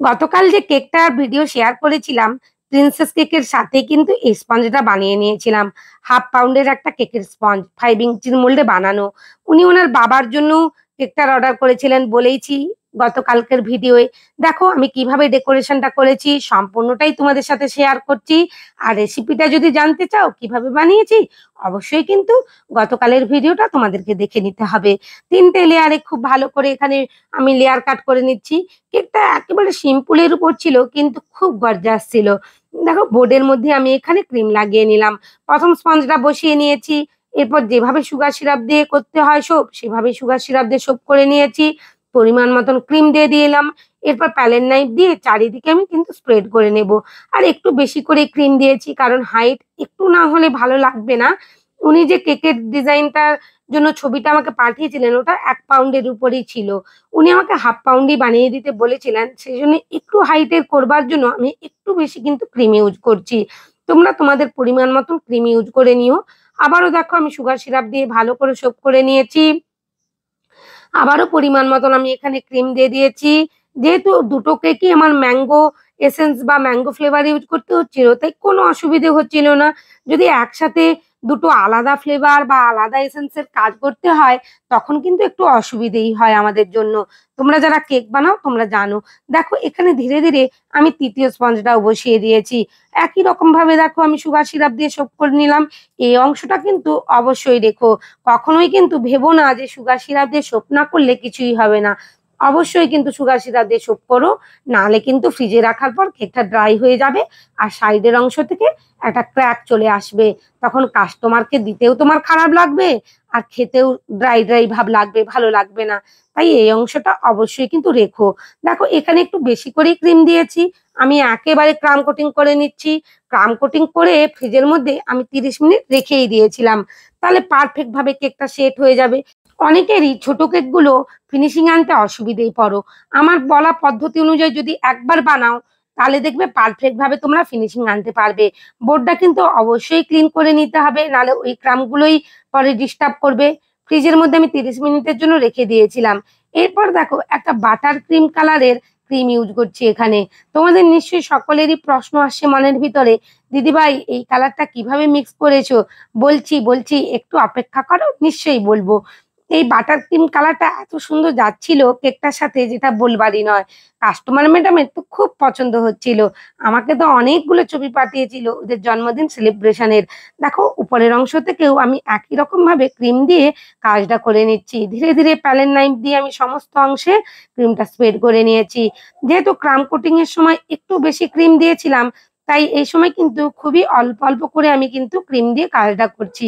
গতকাল যে কেকটার video share করেছিলাম, প্রিন্সেস কেকের সাথে কিন্তু এই স্পঞ্জটা বানিয়ে নিয়েছিলাম। 1/2 পাউন্ডের একটা কেকের স্পঞ্জ 5 ইঞ্চির মোল্ডে বানানো। উনি ওনার বাবার জন্য কেকটার অর্ডার করেছিলেন বলেইছি গতকালকের ভিডিওয়ে। দেখো আমি কিভাবে ডেকোরেশনটা করেছি সম্পূর্ণটাই তোমাদের সাথে শেয়ার করছি। আর রেসিপিটা যদি জানতে চাও কিভাবে বানিয়েছি, অবশ্যই কিন্তু গতকালের ভিডিওটা তোমাদেরকে দেখে নিতে হবে। 3টে লেয়ারে খুব ভালো করে এখানে আমি লেয়ার কাট করে নিচ্ছি। কেকটা একেবারে সিম্পলের উপর ছিল কিন্তু খুব গর্জাস ছিল। দেখো বোর্ডের মধ্যে আমি এখানে ক্রিম লাগিয়ে নিলাম। প্রথম স্পঞ্জটা বসিয়ে নিয়েছি। এরপর যেভাবে সুগার সিরাপ দিয়ে করতে হয় সোপ, সেভাবে সুগার সিরাপ দিয়ে সোপ করে নিয়েছি। পরিমাণ মতন ক্রিম দিয়ে দিলাম। এরপর প্যালেট নাইফ দিয়ে চারিদিকে আমি কিন্তু স্প্রেড করে নেব। আর একটু বেশি করে ক্রিম দিয়েছি কারণ হাইট একটু না হলে ভালো লাগবে না। উনি যে কেকের ডিজাইনটার জন্য ছবিটা আমাকে পাঠিয়েছিলেন ওটা 1 পাউন্ডের উপরেই ছিল। উনি আমাকে 1/2 পাউন্ডই বানিয়ে দিতে বলেছিলেন। সেজন্য একটু হাইটের করবার জন্য আমি একটু বেশি কিন্তু ক্রিম ইউজ করছি। তোমরা তোমাদের পরিমাণ মতন ক্রিম ইউজ করে নিও। আবারও দেখো আমি সুগার সিরাপ দিয়ে ভালো করে সোপ করে নিয়েছি। আবারও পরিমাণ মতন আমি এখানে ক্রিম দিয়ে দিয়েছি। যেহেতু দুটো কেকই আমার ম্যাঙ্গো এসেন্স বা ম্যাঙ্গো ফ্লেভার ইউজ করতে হচ্ছিল, তাই কোনো অসুবিধে হচ্ছিল না। যদি একসাথে দুটো আলাদা ফ্লেভার বা আলাদা এসেন্স এর কাজ করতে হয়, তখন কিন্তু একটু অসুবিধেই হয় আমাদের জন্য। তোমরা যারা কেক বানাও তোমরা জানো। দেখো এখানে ধীরে ধীরে আমি ৩য় স্পঞ্জটাও বসিয়ে দিয়েছি। একই রকমভাবে দেখো আমি সুগার সিরাপ দিয়ে সোপ করে নিলাম। এই অংশটা কিন্তু অবশ্যই রেখো। কখনোই কিন্তু ভেবো না যে সুগার সিরাপ দিয়ে সোপ না করলে কিছুই হবে না। অবশ্যই কিন্তু সুগার সিরাপ দিয়ে সোপ করো, নাহলে কিন্তু ফ্রিজে রাখার পর কেকটা ড্রাই হয়ে যাবে আর সাইডের অংশ থেকে একটা ক্র্যাক চলে আসবে। তখন কাস্টমারকে দিতেও তোমার খারাপ লাগবে আর খেতেও ড্রাই ড্রাই ভাব লাগবে, ভালো লাগবে না। তাই এই অংশটা অবশ্যই কিন্তু রেখো। দেখো এখানে একটু বেশি করেই ক্রিম দিয়েছি। আমি একেবারে ক্রাম কোটিং করে নিচ্ছি। ক্রাম কোটিং করে ফ্রিজের মধ্যে আমি ৩০ মিনিট রেখেই দিয়েছিলাম। তাহলে পারফেক্ট ভাবে কেকটা সেট হয়ে যাবে। অনেকেরই ছোট কেকগুলো ফিনিশিং আনতে অসুবিধেই পড়ো। আমার বলা পদ্ধতি অনুযায়ী যদি একবার বানাও, তাহলে দেখবে পারফেক্ট ভাবে তোমরা ফিনিশিং আনতে পারবে। বোর্ডটা কিন্তু অবশ্যই ক্লিন করে নিতে হবে, নাহলে ওই ক্রামগুলোই পরে ডিস্টার্ব করবে। ফ্রিজের মধ্যে আমি ৩০ মিনিটের জন্য রেখে দিয়েছিলাম। এরপর দেখো একটা বাটার ক্রিম কালারের ক্রিম ইউজ করছি এখানে। তোমাদের নিশ্চয়ই সকলেরই প্রশ্ন আসছে মনের ভিতরে, দিদিভাই এই কালারটা কিভাবে মিক্স করেছো? বলছি বলছি একটু অপেক্ষা করো, নিশ্চয়ই বলবো। এই বাটার ক্রিম কালারটা এত সুন্দর যাচ্ছিল কেকটার সাথে, যেটা বলবারই নয়। কাস্টমার ম্যাডামের তো খুব পছন্দ হচ্ছিল। আমাকে তো অনেকগুলো ছবি পাঠিয়েছিল ওদের জন্মদিন সেলিব্রেশনের। দেখো উপরের অংশ থেকেও আমি একই রকম ভাবে ক্রিম দিয়ে কাজটা করে নিচ্ছি। ধীরে ধীরে প্যালেট নাইফ দিয়ে আমি সমস্ত অংশে ক্রিমটা স্প্রেড করে নিয়েছি। যেহেতু ক্রাম কোটিং এর সময় একটু বেশি ক্রিম দিয়েছিলাম, তাই এই সময় কিন্তু খুবই অল্প অল্প করে আমি কিন্তু ক্রিম দিয়ে কাজটা করছি।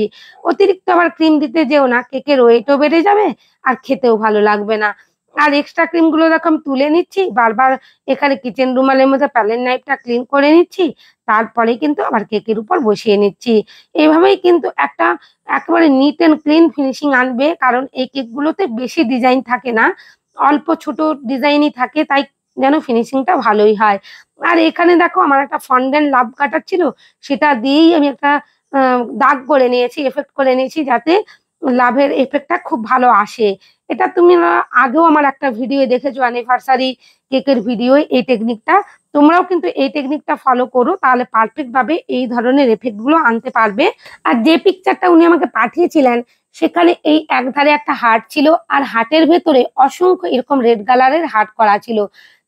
অতিরিক্ত আবার ক্রিম দিতে যেও না, কেকের ওয়েটও বেড়ে যাবে আর খেতেও ভালো লাগবে না। আর এক্সট্রা ক্রিম গুলো দেখো আমি তুলে নিচ্ছি বারবার। এখানে কিচেন রুমালের মধ্যে প্যালেট নাইফটা ক্লিন করে নিচ্ছি। তারপরে কিন্তু আবার কেকের উপর বসিয়ে নিচ্ছি। এইভাবেই কিন্তু একটা একেবারে নিট এন্ড ক্লিন ফিনিশিং আনবে, কারণ এই কেকগুলোতে বেশি ডিজাইন থাকে না, অল্প ছোট ডিজাইনই থাকে, তাই যেন ফিনিশিংটা ভালোই হয়। আর এখানে দেখো আমার একটা ফন্ডেন্ট লাভ কাটার ছিল, সেটা দিয়েই আমি একটা দাগ করে নিয়েছি, এফেক্ট করে নিয়েছি, যাতে লাভের এফেক্টটা খুব ভালো আসে। এটা তুমি আগেও আমার একটা ভিডিও দেখেছো, অ্যানিভার্সারি কেকের ভিডিও, এই টেকনিকটা। তোমরাও কিন্তু এই টেকনিকটা ফলো করো, তাহলে পারফেক্ট ভাবে এই ধরনের এফেক্ট গুলো আনতে পারবে। আর যে পিকচারটা উনি আমাকে পাঠিয়েছিলেন, সেখানে এই একধারে একটা হার্ট ছিল আর হার্টের ভেতরে অসংখ্য এরকম রেড কালারের হার্ট করা ছিল।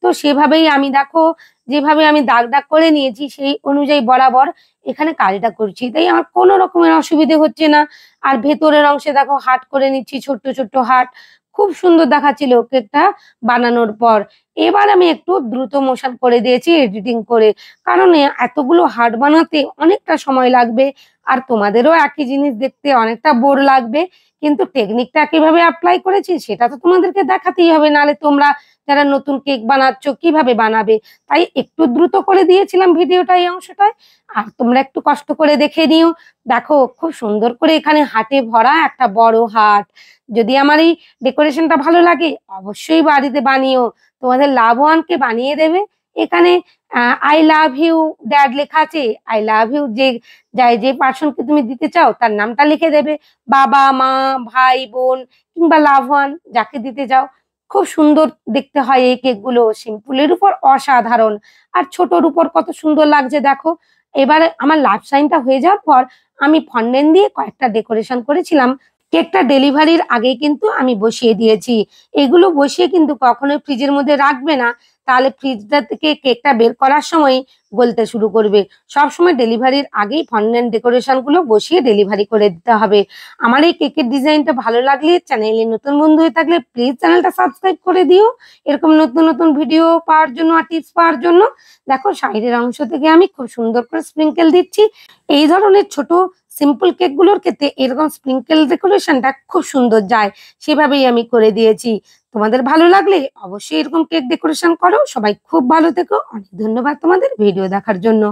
তো সেভাবেই আমি দেখো, যেভাবে আমি দাগ দাগ করে নিয়েছি সেই অনুযায়ী বরাবর এখানে কাজটা করছি, তাই আমার কোনো রকমের অসুবিধে হচ্ছে না। আর ভেতরের অংশে দেখো হার্ট করে নিচ্ছি, ছোট্ট ছোট্ট হার্ট। খুব সুন্দর দেখাচ্ছিল কেকটা বানানোর পর। এবার আমি একটু দ্রুত মোশন করে দিয়েছি এডিটিং করে, কারণ এতগুলো হার্ট বানাতে অনেকটা সময় লাগবে। আর তোমাদেরও একই জিনিস দেখতে অনেকটা বোর লাগবে। কিন্তু টেকনিকটা কিভাবে অ্যাপ্লাই করেছি সেটা তো তোমাদেরকে দেখাতেই হবে, নাহলে তোমরা যারা নতুন কেক বানাচ্ছ কিভাবে বানাবে। তাই একটু দ্রুত করে দিয়েছিলাম ভিডিওটা এই অংশটায়। আর তোমরা একটু কষ্ট করে দেখে নিও। দেখো খুব সুন্দর করে এখানে হাটে ভরা একটা বড় হাট। যদি আমার এই ডেকোরেশনটা ভালো লাগে, অবশ্যই বাড়িতে বানিও। তোমাদের লাভ ওয়ানকে বানিয়ে দেবে। এখানে আই লাভ ইউ ড্যাড লেখা আছে। আই লাভ ইউ যে পার্সনকে তুমি দিতে চাও তার নামটা লিখে দেবে। বাবা, মা, ভাই, বোন কিংবা লাভ ওয়ান যাকে দিতে চাও। খুব সুন্দর দেখতে হয় এই কেকগুলো, সিম্পলের উপর অসাধারণ। আর ছোটর উপর কত সুন্দর লাগছে দেখো। এবারে আমার লাভ সাইনটা হয়ে যাওয়ার পর আমি ফন্ডেন্ট দিয়ে কয়েকটা ডেকোরেশন করেছিলাম। কেকটা ডেলিভারির আগেই কিন্তু আমি বসিয়ে দিয়েছি। এগুলো বসিয়ে কিন্তু কখনোই ফ্রিজের মধ্যে রাখবে না, তাহলে ফ্রিজটা থেকে কেকটা বের করার সময় গলতে শুরু করবে। সবসময় ডেলিভারির আগেই ফন্ডেন্ট ডেকোরেশন গুলো বসিয়ে ডেলিভারি করে দিতে হবে। আমার এই কেকের ডিজাইনটা ভালো লাগলে, চ্যানেলে নতুন বন্ধু হয়ে থাকলে প্লিজ চ্যানেলটা সাবস্ক্রাইব করে দিও এরকম নতুন নতুন ভিডিও পাওয়ার জন্য আর টিপস পাওয়ার জন্য। দেখো সাইডের অংশ থেকে আমি খুব সুন্দর করে স্প্রিঙ্কেল দিচ্ছি। এই ধরনের ছোট সিম্পল কেকগুলোর ক্ষেত্রে এরকম স্প্রিঙ্কেল ডেকোরেশনটা খুব সুন্দর যায়, সেভাবেই আমি করে দিয়েছি। তোমাদের ভালো লাগলে অবশ্যই এরকম কেক ডেকোরেশন করো। সবাই খুব ভালো থেকো। অনেক ধন্যবাদ তোমাদের ভিডিও দেখার জন্য।